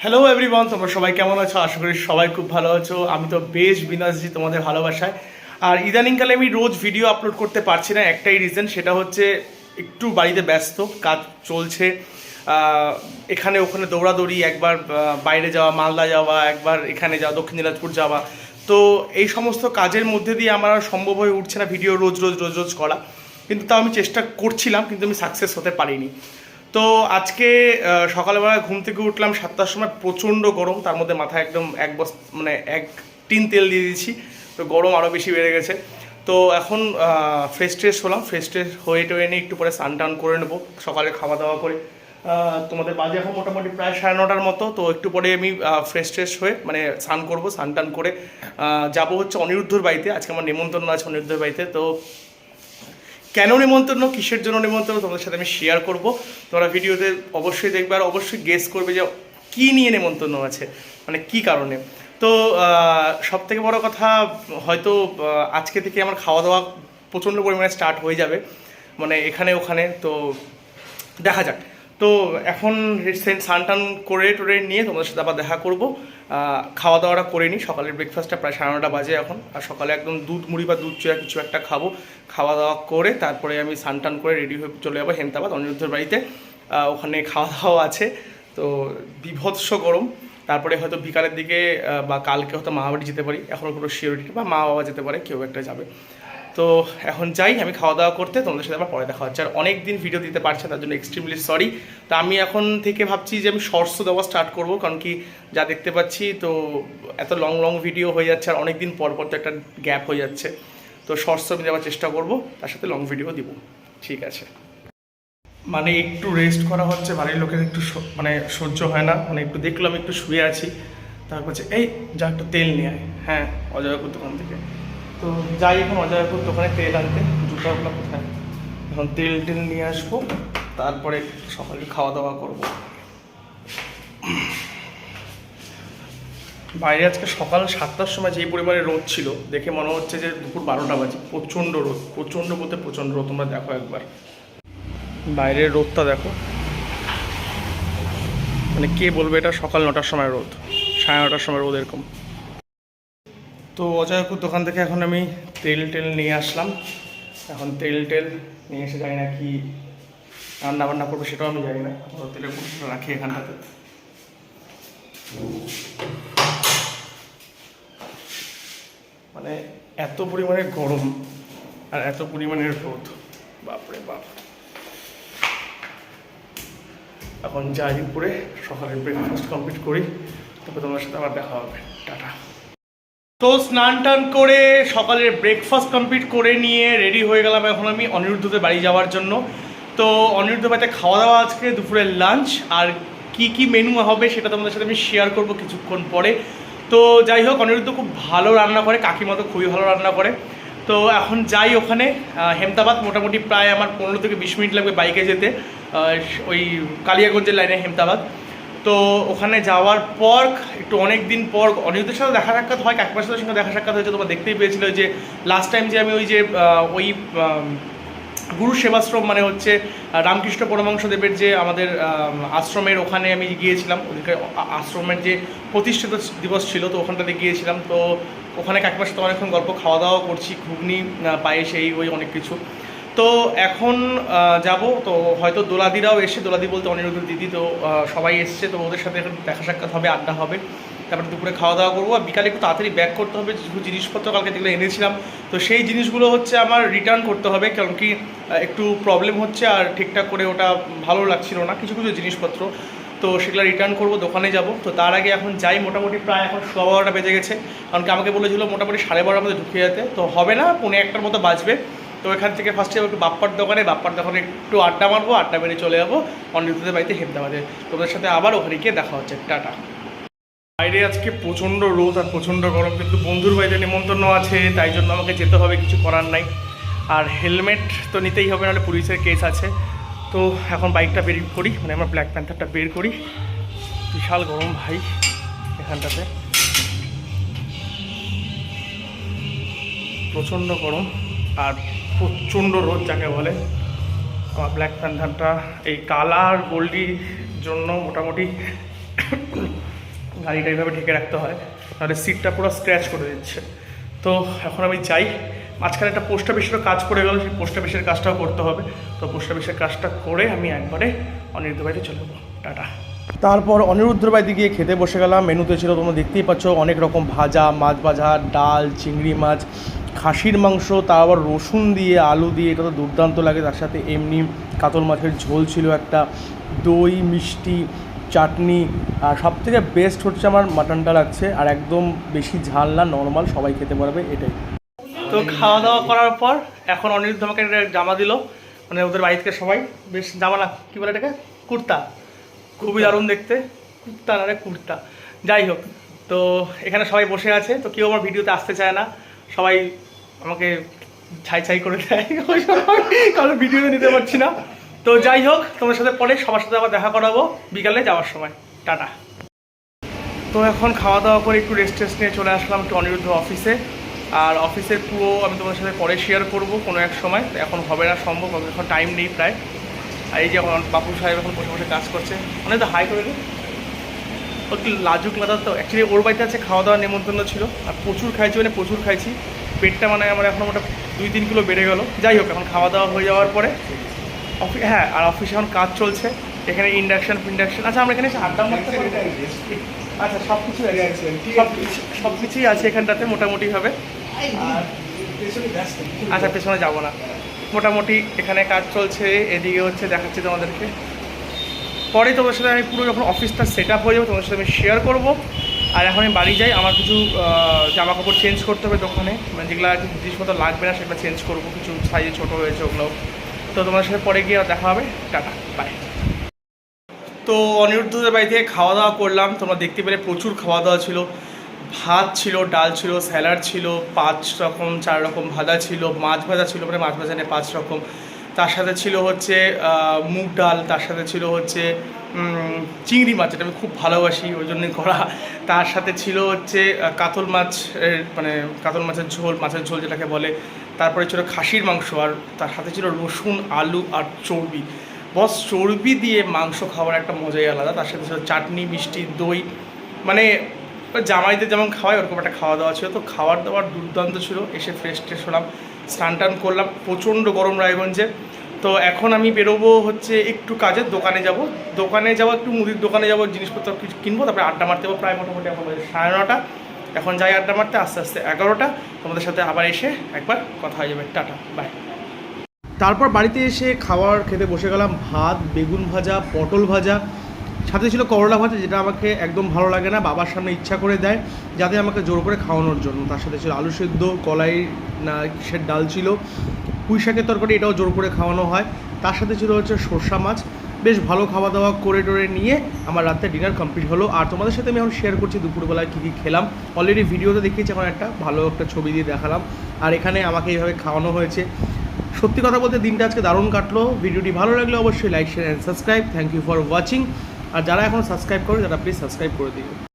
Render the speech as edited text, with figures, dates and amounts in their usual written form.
Hello everyone, তোমরা সবাই কেমন আছো? আশা করি সবাই খুব ভালো আছো। আমি তো বেশ বিন্দাসছি তোমাদের ভালোবাসায়। আর ইদানিংকালে আমি রোজ ভিডিও আপলোড করতে পারছি না, একটাই রিজন, সেটা হচ্ছে একটু বাড়িতে ব্যস্ত, কাজ চলছে, এখানে ওখানে দৌড়াদৌড়ি, একবার বাইরে যাওয়া, মালদা যাওয়া, একবার এখানে যাওয়া, দক্ষিণ দিনাজপুর যাওয়া। তো এই সমস্ত কাজের মধ্যে দিয়ে আমার আর সম্ভব হয়ে উঠছে না ভিডিও রোজ রোজ রোজ রোজ করা, কিন্তু তাও আমি চেষ্টা করছিলাম, কিন্তু আমি সাকসেস হতে পারিনি। তো আজকে সকালবেলা ঘুম থেকে উঠলাম 7টার সময়, প্রচণ্ড গরম, তার মধ্যে মাথায় একদম এক টিন তেল দিয়ে দিয়েছি, তো গরম আরও বেশি বেড়ে গেছে। তো এখন ফ্রেশ ট্রেশ হলাম, ফ্রেশ ট্রেশ হয়ে টোয়ে নিয়ে একটু পরে স্নান টান করে নেবো, সকালে খাওয়া দাওয়া করে। তোমাদের বাজে এখন মোটামুটি প্রায় 9:30-র মতো। তো একটু পরে আমি ফ্রেশ ট্রেশ হয়ে মানে স্নান করবো, স্নান টান করে যাবো হচ্ছে অনিরুদ্ধর বাড়িতে। আজকে আমার নিমন্ত্রণ আছে অনিরুদ্ধর বাড়িতে। তো কেন নিমন্ত্রণ, কিসের জন্য নিমন্ত্রণ, তোমাদের সাথে আমি শেয়ার করব। তোমরা ভিডিওতে অবশ্যই দেখবে আর অবশ্যই গেস করবে যে কী নিয়ে নিমন্ত্রণ আছে, মানে কী কারণে। তো সব থেকে বড় কথা, হয়তো আজকে থেকে আমার খাওয়া দাওয়া প্রচণ্ড পরিমাণে স্টার্ট হয়ে যাবে, মানে এখানে ওখানে। তো দেখা যাক। তো এখন স্নান টান করে টোরে নিয়ে তোমাদের সাথে আবার দেখা করবো। খাওয়া দাওয়াটা করে নিই, সকালের ব্রেকফাস্টটা প্রায় 9:30 বাজে এখন। আর সকালে একদম দুধ মুড়ি বা দুধ চা কিছু একটা খাবো। খাওয়া দাওয়া করে তারপরে আমি স্নান টান করে রেডি হয়ে চলে যাবো হেমতাবাদ অনিরুদ্ধর বাড়িতে। ওখানে খাওয়া দাওয়া আছে। তো বিভৎস গরম। তারপরে হয়তো বিকালের দিকে বা কালকে হয়তো মা বাড়ি যেতে পারি, এখনও কোনো সিওরিটি, বা মা বাবা যেতে পারে, কেউ একটা যাবে। তো এখন যাই আমি খাওয়া দাওয়া করতে, তোমাদের সাথে আবার পরে দেখা হচ্ছে। আর অনেক দিন ভিডিও দিতে পারছে, তার জন্য এক্সট্রিমলি সরি। তো আমি এখন থেকে ভাবছি যে আমি শর্টসও দেওয়া স্টার্ট করবো, কারণ কি যা দেখতে পাচ্ছি তো এত লং লং ভিডিও হয়ে যাচ্ছে, আর অনেক দিন পর পর তো একটা গ্যাপ হয়ে যাচ্ছে। তো শর্টসও আমি দেওয়ার চেষ্টা করবো, তার সাথে লং ভিডিও দিব। ঠিক আছে, মানে একটু রেস্ট করা হচ্ছে, বাড়ির লোকের একটু মানে সহ্য হয় না, মানে একটু দেখলাম একটু শুয়ে আছি, তারপর হচ্ছে এই যা একটু তেল নিয়ে আয়। হ্যাঁ, অজয়পুর দোকান থেকে। তো যাই এখন অজয়পুর দোকানে তেল আনতে, জুতাগুলো কোথায়, এখন তেল টেল নিয়ে আসবো, তারপরে সকালে খাওয়া দাওয়া করব। বাইরে আজকে সকাল 7টার সময় যেই পরিমাণে রোদ ছিল, দেখে মনে হচ্ছে যে দুপুর 12টা বাজে। প্রচণ্ড রোদ, প্রচণ্ড বলতে প্রচণ্ড রোদ। তোমরা দেখো একবার বাইরের রোদটা দেখো, মানে কে বলবে এটা সকাল 9টার সময় রোদ, 9:30টার সময় রোদ এরকম। তো অজয়পুর দোকান থেকে এখন আমি তেল টেল নিয়ে আসলাম। এখন তেল টেল নিয়ে এসে জানি না কি রান্না বান্না করবো, সেটাও আমি জানি না। তেলের বোতলটা রাখি এখানটাতে। মানে এত পরিমাণে গরম আর এত পরিমাণের রোদ, বাপরে বাপ। এখন যাই উপরে, সকালের ব্রেকফাস্ট কমপ্লিট করি, তারপর তোমার সাথে আবার দেখা হবে। টাটা। তো স্নান টান করে সকালের ব্রেকফাস্ট কমপ্লিট করে নিয়ে রেডি হয়ে গেলাম এখন আমি অনিরুদ্ধদের বাড়ি যাওয়ার জন্য। তো অনিরুদ্ধ বাড়িতে খাওয়া দাওয়া আজকে দুপুরের লাঞ্চ, আর কি কি মেনু হবে সেটা তোমাদের সাথে আমি শেয়ার করব কিছুক্ষণ পরে। তো যাই হোক, অনিরুদ্ধ খুব ভালো রান্না করে, কাকিমা তো খুবই ভালো রান্না করে। তো এখন যাই ওখানে, হেমতাবাদ মোটামুটি প্রায় আমার 15 থেকে 20 মিনিট লাগবে বাইকে যেতে, ওই কালিয়াগঞ্জের লাইনে হেমতাবাদ। তো ওখানে যাওয়ার পর একটু অনেক দিন পর অনিরুদ্ধের সাথে দেখা সাক্ষাৎ হয়, কাকিমার সাথে সঙ্গে দেখা সাক্ষাৎ হয়েছে। তোমরা দেখতেই পেয়েছিল যে লাস্ট টাইম যে আমি ওই গুরু সেবাশ্রম, মানে হচ্ছে রামকৃষ্ণ পরমহংসদেবের যে আমাদের আশ্রমের, ওখানে আমি গিয়েছিলাম। ওদিকে আশ্রমের যে প্রতিষ্ঠিত দিবস ছিল, তো ওখানটাতে গিয়েছিলাম। তো ওখানে কাকিমার সাথে অনেকক্ষণ গল্প, খাওয়া দাওয়া করছি, ঘুগনি, পায়েস, ওই অনেক কিছু। তো এখন যাব, তো হয়তো দোলাদিরাও এসে, দোলাদি বলতে অনিরুদ্ধর দিদি, তো সবাই এসছে। তো ওদের সাথে এখন দেখা সাক্ষাৎ হবে, আড্ডা হবে, তারপরে দুপুরে খাওয়া দাওয়া করবো। আর বিকালে একটু তাড়াতাড়ি ব্যাক করতে হবে, যেসব জিনিসপত্র কালকে যেগুলো এনেছিলাম, তো সেই জিনিসগুলো হচ্ছে আমার রিটার্ন করতে হবে, কারণ কি একটু প্রবলেম হচ্ছে, আর ঠিকঠাক করে ওটা ভালো লাগছিল না কিছু কিছু জিনিসপত্র। তো সেগুলো রিটার্ন করবো, দোকানে যাব। তো তার আগে এখন যাই, মোটামুটি প্রায় এখন 12:15 বেজে গেছে, কারণ কি আমাকে বলেছিল মোটামুটি 12:30 মধ্যে ঢুকে যেতে, তো হবে না, 1:45 মতো বাজবে। তো এখান থেকে ফার্স্টে একটু বাপ্পার দোকানে একটু আড্ডা মারবো, আড্ডা মেরে চলে যাবো অনিরুদ্ধদের বাড়িতে হেমতাবাদে। তোমাদের সাথে আবার ওখানে গিয়ে দেখা হচ্ছে। টাটা। বাইরে আজকে প্রচণ্ড রোদ আর প্রচণ্ড গরম, কিন্তু বন্ধুর বাড়িতে নিমন্ত্রণ আছে, তাই জন্য আমাকে যেতে হবে, কিছু করার নাই। আর হেলমেট তো নিতেই হবে, নাহলে পুলিশের কেস আছে। তো এখন বাইকটা বের করি, মানে আমার ব্ল্যাক প্যান্থারটা বের করি। বিশাল গরম ভাই এখানটাতে, প্রচণ্ড গরম আর প্রচণ্ড রোদ যাকে বলে। আমার ব্ল্যাক প্যান্থারটা এই কালার গোল্ডির জন্য মোটামুটি গাড়িটা এইভাবে ঢেকে রাখতে হয়, নাহলে সিটটা পুরো স্ক্র্যাচ করে দিচ্ছে। তো এখন আমি যাই, মাঝখানে একটা পোস্ট অফিসেরও কাজ পড়ে গেল, সেই পোস্ট অফিসের কাজটাও করতে হবে। তো পোস্ট অফিসের কাজটা করে আমি একবারে অনিরুদ্ধ বাড়িতে চলে যাবো। টাটা। তারপর অনিরুদ্ধর বাড়িতে গিয়ে খেতে বসে গেলাম। মেনুতে ছিল, তোমরা দেখতেই পাচ্ছ, অনেক রকম ভাজা, মাছ ভাজা, ডাল, চিংড়ি মাছ, খাসির মাংস, তার আবার রসুন দিয়ে, আলু দিয়ে, এটা তো দুর্দান্ত লাগে। তার সাথে এমনি কাতল মাছের ঝোল ছিল একটা, দই, মিষ্টি, চাটনি, আর সবথেকে বেস্ট হচ্ছে আমার মাটনটা লাগছে। আর একদম বেশি ঝাল না, নর্মাল, সবাই খেতে পারবে এটাই। তো খাওয়া দাওয়া করার পর এখন অনিরুদ্ধ আমাকে একটা জামা দিল, মানে ওদের বাড়ি থেকে সবাই, বেশ জামা না, কী বলে এটাকে, কুর্তা, খুবই দারুণ দেখতে, কুর্তা না রে কুর্তা, যাই হোক। তো এখানে সবাই বসে আছে, তো কেউ আমার ভিডিওতে আসতে চায় না, সবাই আমাকে ছাই ছাই করে দেয়, ওই সময় কারণ ভিডিওতে নিতে পারছি না। তো যাই হোক, তোমার সাথে পরে সবার সাথে আবার দেখা করাবো বিকালে যাওয়ার সময়। টাটা। তো এখন খাওয়া দাওয়া করে একটু রেস্ট নিয়ে চলে আসলাম একটু অনিরুদ্ধ অফিসে। আর অফিসের পুরো আমি তোমাদের সাথে পরে শেয়ার করব কোনো এক সময়, এখন হবে না সম্ভব, এখন টাইম নেই প্রায়। আর এই যে এখন বাপু সাহেব এখন বসে বসে কাজ করছে, অনেক তো হাই করে দিই, ও একটু লাজুক লাদা। তো অ্যাকচুয়ালি ওর বাড়িতে আছে খাওয়া দাওয়ার নেমন্তন্ন ছিল, আর প্রচুর খাইছি, মানে প্রচুর খাইছি, পেটটা মানে আমার এখন ওটা 2-3 কিলো বেড়ে গেলো। যাই হোক, এখন খাওয়া দাওয়া হয়ে যাওয়ার পরে হ্যাঁ, আর অফিসে এখন কাজ চলছে, এখানে ইন্ডাকশন। আচ্ছা, আমরা এখানে আড্ডা মারতে পারি? আচ্ছা, সব কিছুই আছে এখানটাতে মোটামুটিভাবে। আচ্ছা, পেছনে যাবো না, মোটামুটি এখানে কাজ চলছে। এদিকে হচ্ছে দেখাচ্ছি তোমাদেরকে, পরে তোমাদের সাথে আমি পুরো যখন অফিসটা সেট আপ হয়ে যাবো তোমাদের সাথে আমি শেয়ার করবো। আর এখন আমি বাড়ি যাই, আমার কিছু জামা কাপড় চেঞ্জ করতে হবে দোকানে, মানে যেগুলো জিনিসপত্র লাগবে না সেগুলো চেঞ্জ করবো, কিছু সাইজে ছোটো হয়েছে ওগুলো। তো তোমাদের সাথে পরে গিয়ে দেখা হবে। Tata, bye. তো অনিরুদ্ধদের বাড়ি থেকে খাওয়া দাওয়া করলাম, তোমরা দেখতে পেলে প্রচুর খাওয়া দাওয়া ছিল। ভাত ছিল, ডাল ছিল, স্যালাড ছিল, 5 রকম 4 রকম ভাজা ছিল, মাছ ভাজা ছিল, মানে মাছ ভাজা নিয়ে 5 রকম। তার সাথে ছিল হচ্ছে মুগ ডাল, তার সাথে ছিল হচ্ছে চিংড়ি মাছ, যেটা আমি খুব ভালোবাসি ওই জন্যই করা। তার সাথে ছিল হচ্ছে কাতল মাছ, মানে কাতল মাছের ঝোল, মাছের ঝোল যেটাকে বলে। তারপরে ছিল খাসির মাংস, আর তার সাথে ছিল রসুন, আলু আর চর্বি। বস, চর্বি দিয়ে মাংস খাওয়ার একটা মজাই আলাদা। তার সাথে ছিল চাটনি, মিষ্টি, দই, মানে জামাইদের যেমন খাওয়াই ওরকম একটা খাওয়া দাওয়া ছিল। তো খাওয়ার দাওয়ার দুর্দান্ত ছিল। এসে ফ্রেশ ট্রেশ হলাম, স্নান টান করলাম, প্রচণ্ড গরম রায়গঞ্জে। তো এখন আমি বেরোবো হচ্ছে একটু কাজের দোকানে যাব, একটু মুদির দোকানে যাব, জিনিসপত্র কিছু কিনবো, তারপরে আড্ডা মারতে যাবো। প্রায় মোটামুটি এখন 9:30, এখন যাই আড্ডা মারতে, আস্তে আস্তে 11টা। তোমাদের সাথে আবার এসে একবার কথা হয়ে যাবে। Tata, bye. তারপর বাড়িতে এসে খাবার খেতে বসে গেলাম। ভাত, বেগুন ভাজা, পটল ভাজা, সাথে ছিল করলা ভাজা, যেটা আমাকে একদম ভালো লাগে না, বাবার সামনে ইচ্ছা করে দেয় যাতে আমাকে জোর করে খাওয়ানোর জন্য। তার সাথে ছিল আলু সেদ্ধ, কলাই না কিসের ডাল ছিল, পুঁই শাকের তরকারি, এটাও জোর করে খাওয়ানো হয়। তার সাথে ছিল হচ্ছে সর্ষা মাছ। বেশ ভালো খাওয়া দাওয়া করে টোরে নিয়ে আমার রাতে ডিনার কমপ্লিট হলো। আর তোমাদের সাথে আমি এখন শেয়ার করছি দুপুরবেলায় কী কী খেলাম। অলরেডি ভিডিওতে দেখিয়েছি, এখন একটা ভালো একটা ছবি দিয়ে দেখালাম। আর এখানে আমাকে এইভাবে খাওয়ানো হয়েছে। সত্যি কথা বলতে দিনটা আজকে দারুণ কাটলো। ভিডিওটি ভালো লাগলে অবশ্যই like, share and subscribe. Thank you for watching. আর যারা এখন সাবস্ক্রাইব করে, যারা প্লিজ সাবস্ক্রাইব করে দিও।